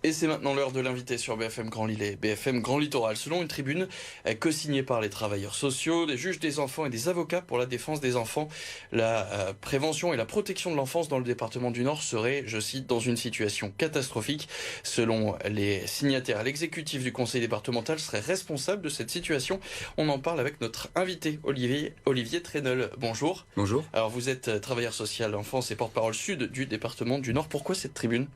Et c'est maintenant l'heure de l'invité sur BFM Grand Lille et BFM Grand Littoral. Selon une tribune co-signée par les travailleurs sociaux, des juges des enfants et des avocats pour la défense des enfants, la prévention et la protection de l'enfance dans le département du Nord serait, je cite, dans une situation catastrophique. Selon les signataires, l'exécutif du conseil départemental serait responsable de cette situation. On en parle avec notre invité, Olivier Trenel. Bonjour. Bonjour. Alors vous êtes travailleur social enfance et porte-parole sud du département du Nord. Pourquoi cette tribune ?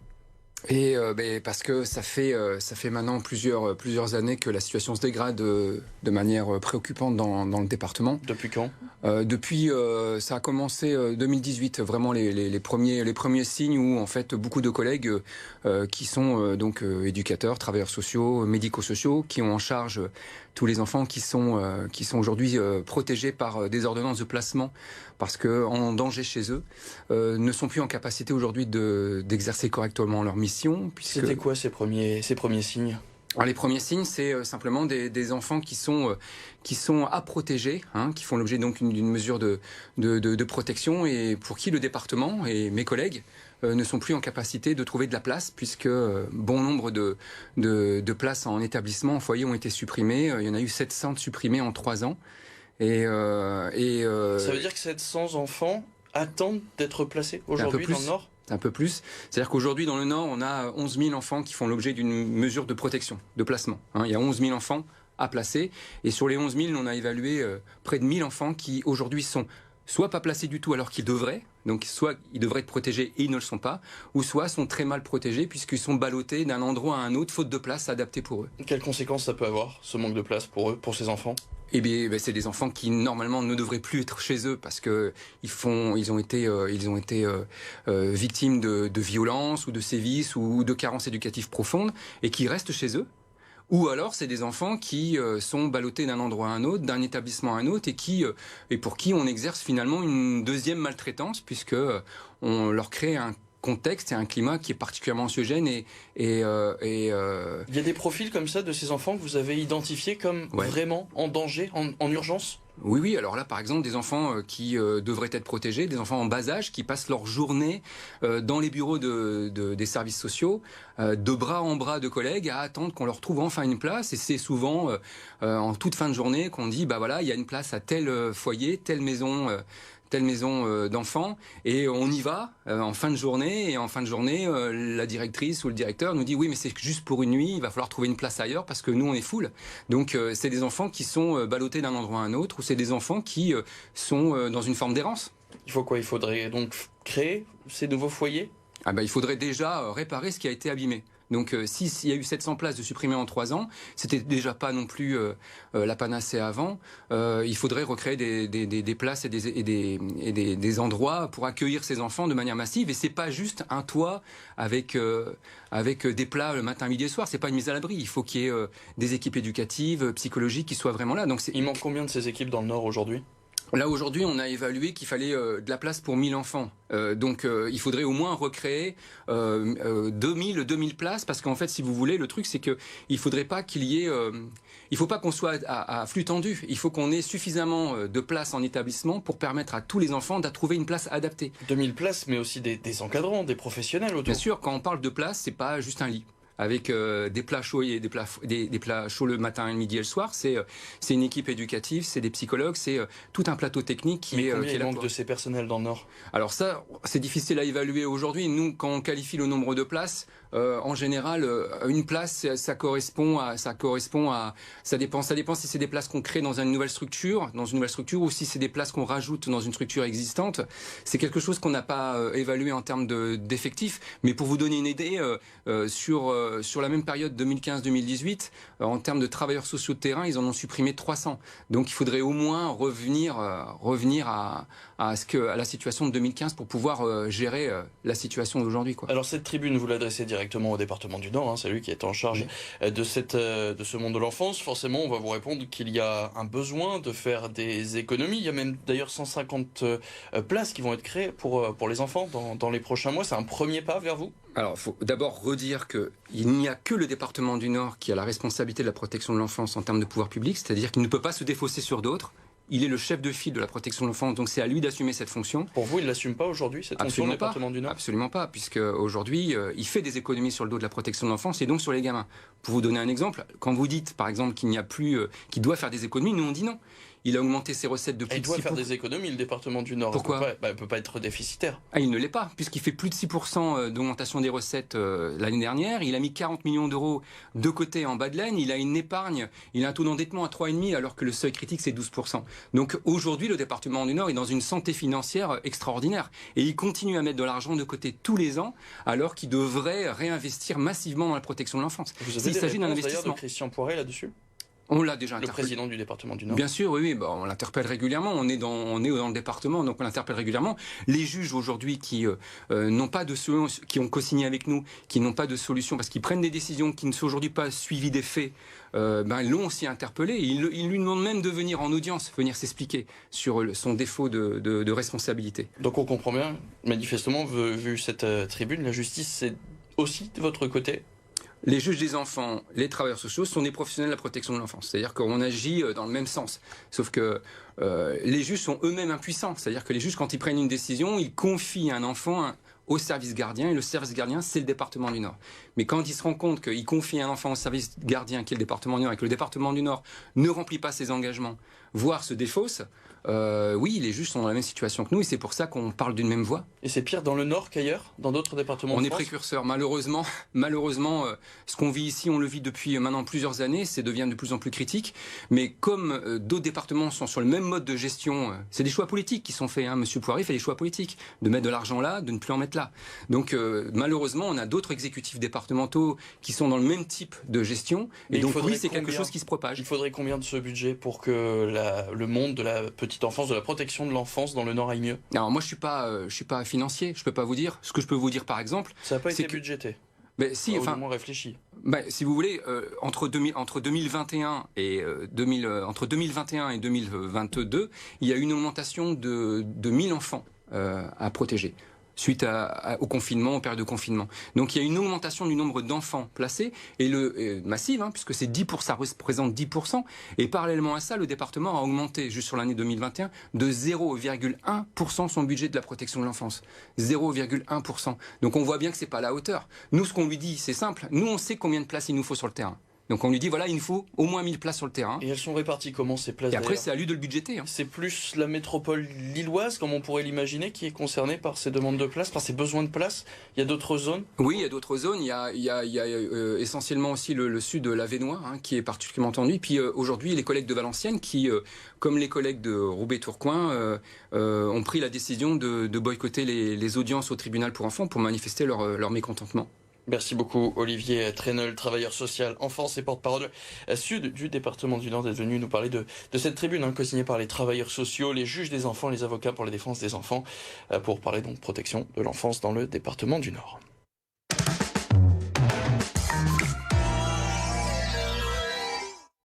Parce que ça fait maintenant plusieurs années que la situation se dégrade de manière préoccupante dans le département. Depuis quand ? Depuis, ça a commencé 2018, vraiment les premiers signes où en fait beaucoup de collègues qui sont éducateurs, travailleurs sociaux, médico-sociaux, qui ont en charge tous les enfants qui sont aujourd'hui protégés par des ordonnances de placement parce que en danger chez eux, ne sont plus en capacité aujourd'hui d'exercer correctement leur mission. C'était quoi ces premiers signes ? Alors, les premiers signes, c'est simplement des enfants qui sont à protéger, qui font l'objet donc d'une mesure de protection et pour qui le département et mes collègues ne sont plus en capacité de trouver de la place puisque bon nombre de places en établissement, en foyer ont été supprimées. Il y en a eu 700 supprimées en 3 ans. Ça veut dire que 700 enfants attendent d'être placés aujourd'hui dans le Nord ? Un peu plus. C'est-à-dire qu'aujourd'hui, dans le Nord, on a 11 000 enfants qui font l'objet d'une mesure de protection, de placement. Il y a 11 000 enfants à placer. Et sur les 11 000, on a évalué près de 1 000 enfants qui, aujourd'hui, sont soit pas placés du tout alors qu'ils devraient, donc soit ils devraient être protégés et ils ne le sont pas, ou soit sont très mal protégés puisqu'ils sont ballottés d'un endroit à un autre, faute de place adaptée pour eux. Quelles conséquences ça peut avoir, ce manque de place pour eux, pour ces enfants ? Eh bien, c'est des enfants qui normalement ne devraient plus être chez eux parce que ils ont été victimes de violences ou de sévices ou de carences éducatives profondes et qui restent chez eux. Ou alors c'est des enfants qui sont ballottés d'un endroit à un autre, d'un établissement à un autre et pour qui on exerce finalement une deuxième maltraitance puisque on leur crée un contexte et un climat qui est particulièrement anxiogène Il y a des profils comme ça de ces enfants que vous avez identifiés comme vraiment en danger, en urgence ? Oui. Alors là, par exemple, des enfants qui devraient être protégés, des enfants en bas âge qui passent leur journée dans les bureaux des services sociaux, de bras en bras de collègues, à attendre qu'on leur trouve enfin une place. Et c'est souvent en toute fin de journée qu'on dit, bah voilà, il y a une place à tel foyer, telle maison d'enfants, et on y va en fin de journée, et en fin de journée, la directrice ou le directeur nous dit oui mais c'est juste pour une nuit, il va falloir trouver une place ailleurs parce que nous on est full. Donc c'est des enfants qui sont ballottés d'un endroit à un autre, ou c'est des enfants qui sont dans une forme d'errance. Il faut quoi ? Il faudrait donc créer ces nouveaux foyers ? Il faudrait déjà réparer ce qui a été abîmé. Donc s'il y a eu 700 places de supprimées en 3 ans, c'était déjà pas non plus la panacée avant. Il faudrait recréer des places et des endroits pour accueillir ces enfants de manière massive. Et c'est pas juste un toit avec des plats le matin, midi et soir. C'est pas une mise à l'abri. Il faut qu'il y ait des équipes éducatives, psychologiques qui soient vraiment là. Donc il manque combien de ces équipes dans le Nord aujourd'hui ? Là, aujourd'hui, on a évalué qu'il fallait de la place pour 1000 enfants. Il faudrait au moins recréer 2000 places, parce qu'en fait, si vous voulez, le truc, c'est que il faudrait pas qu'il y ait... il faut pas qu'on soit à flux tendu. Il faut qu'on ait suffisamment de places en établissement pour permettre à tous les enfants de trouver une place adaptée. 2000 places, mais aussi des encadrants, des professionnels autour. Bien sûr, quand on parle de place, c'est pas juste un lit avec des plats chauds et des plats chauds le matin, le midi et le soir. C'est une équipe éducative, c'est des psychologues, c'est tout un plateau technique qui est combien il là manque de ces personnels dans le Nord ? Alors ça, c'est difficile à évaluer aujourd'hui. Nous, quand on qualifie le nombre de places, en général, une place, ça dépend si c'est des places qu'on crée dans une nouvelle structure, ou si c'est des places qu'on rajoute dans une structure existante. C'est quelque chose qu'on n'a pas évalué en termes d'effectifs. Mais pour vous donner une idée, sur la même période 2015-2018, en termes de travailleurs sociaux de terrain, ils en ont supprimé 300. Donc il faudrait au moins revenir à la situation de 2015 pour pouvoir gérer la situation d'aujourd'hui, quoi. Alors cette tribune, vous l'adressez directement au département du Nord, c'est lui qui est en charge de ce monde de l'enfance. Forcément, on va vous répondre qu'il y a un besoin de faire des économies. Il y a même d'ailleurs 150 places qui vont être créées pour les enfants dans les prochains mois. C'est un premier pas vers vous ? Alors, il faut d'abord redire qu'il n'y a que le département du Nord qui a la responsabilité de la protection de l'enfance en termes de pouvoir public, c'est-à-dire qu'il ne peut pas se défausser sur d'autres. il est le chef de file de la protection de l'enfance, donc c'est à lui d'assumer cette fonction. Pour vous, il ne l'assume pas aujourd'hui, cette fonction au département du Nord? Absolument pas, puisque aujourd'hui, il fait des économies sur le dos de la protection de l'enfance et donc sur les gamins. Pour vous donner un exemple, quand vous dites, par exemple, qu'il n'y a plus, qu'il doit faire des économies, nous on dit non. Il a augmenté ses recettes de plus de 6%. Il doit faire des économies, le département du Nord. Pourquoi? Il ne peut pas être déficitaire. Ah, il ne l'est pas, puisqu'il fait plus de 6% d'augmentation des recettes l'année dernière. Il a mis 40 millions d'euros de côté en bas de laine. Il a une épargne, il a un taux d'endettement à 3,5 alors que le seuil critique c'est 12%. Donc aujourd'hui, le département du Nord est dans une santé financière extraordinaire. Et il continue à mettre de l'argent de côté tous les ans alors qu'il devrait réinvestir massivement dans la protection de l'enfance. Il s'agit d'un investissement. De Christian Poiret là-dessus? On l'a déjà interpellé. Le président du département du Nord. Bien sûr, oui, on l'interpelle régulièrement. On est dans le département, donc on l'interpelle régulièrement. Les juges aujourd'hui qui n'ont pas de solution, qui ont co-signé avec nous, qui n'ont pas de solution parce qu'ils prennent des décisions qui ne sont aujourd'hui pas suivies des faits, l'ont aussi interpellé. Ils lui demandent même de venir en audience, venir s'expliquer sur son défaut de responsabilité. Donc on comprend bien, manifestement, vu cette tribune, la justice c'est aussi de votre côté? Les juges des enfants, les travailleurs sociaux sont des professionnels de la protection de l'enfance. C'est-à-dire qu'on agit dans le même sens. Sauf que les juges sont eux-mêmes impuissants. C'est-à-dire que les juges, quand ils prennent une décision, ils confient un enfant au service gardien. Et le service gardien, c'est le département du Nord. Mais quand ils se rendent compte qu'ils confient un enfant au service gardien, qui est le département du Nord, et que le département du Nord ne remplit pas ses engagements, voire se défausse, oui, les juges sont dans la même situation que nous. Et c'est pour ça qu'on parle d'une même voix. Et c'est pire dans le Nord qu'ailleurs, dans d'autres départements de France? On est précurseurs. Malheureusement, ce qu'on vit ici, on le vit depuis maintenant plusieurs années. Ça devient de plus en plus critique. Mais comme d'autres départements sont sur le même mode de gestion, c'est des choix politiques qui sont faits. Monsieur Poiret fait des choix politiques. De mettre de l'argent là, de ne plus en mettre là. Donc malheureusement, on a d'autres exécutifs départementaux qui sont dans le même type de gestion. Et donc oui, c'est quelque chose qui se propage. Il faudrait combien de ce budget pour que le monde de la petite enfance, de la protection de l'enfance dans le Nord aille mieux? Alors moi, je suis pas financier. Je peux pas vous dire. Ce que je peux vous dire, par exemple, ça n'a pas été budgété. Mais si, enfin, au moins réfléchi. Si vous voulez, entre 2021 et 2022, il y a eu une augmentation de 1000 enfants à protéger suite au confinement, aux périodes de confinement. Donc il y a une augmentation du nombre d'enfants placés, et massive, puisque c'est 10%, ça représente 10%, et parallèlement à ça, le département a augmenté, juste sur l'année 2021, de 0,1% son budget de la protection de l'enfance. 0,1%. Donc on voit bien que c'est pas à la hauteur. Nous, ce qu'on lui dit, c'est simple, nous on sait combien de places il nous faut sur le terrain. Donc on lui dit, voilà, il nous faut au moins 1000 places sur le terrain. Et elles sont réparties comment, ces places? Et après, c'est à lui de le budgéter. C'est plus la métropole lilloise, comme on pourrait l'imaginer, qui est concernée par ces demandes de places, par ces besoins de places? Il y a d'autres zones? Oui, il y a d'autres zones. Il y a essentiellement aussi le sud de l'Avesnois, qui est particulièrement tendu. Et puis aujourd'hui, les collègues de Valenciennes, qui, comme les collègues de Roubaix-Tourcoing, ont pris la décision de boycotter les audiences au tribunal pour enfants pour manifester leur mécontentement. Merci beaucoup Olivier Trenel, travailleur social, enfance et porte-parole sud du département du Nord, d'être venu nous parler de cette tribune co-signée par les travailleurs sociaux, les juges des enfants, les avocats pour la défense des enfants, pour parler donc protection de l'enfance dans le département du Nord.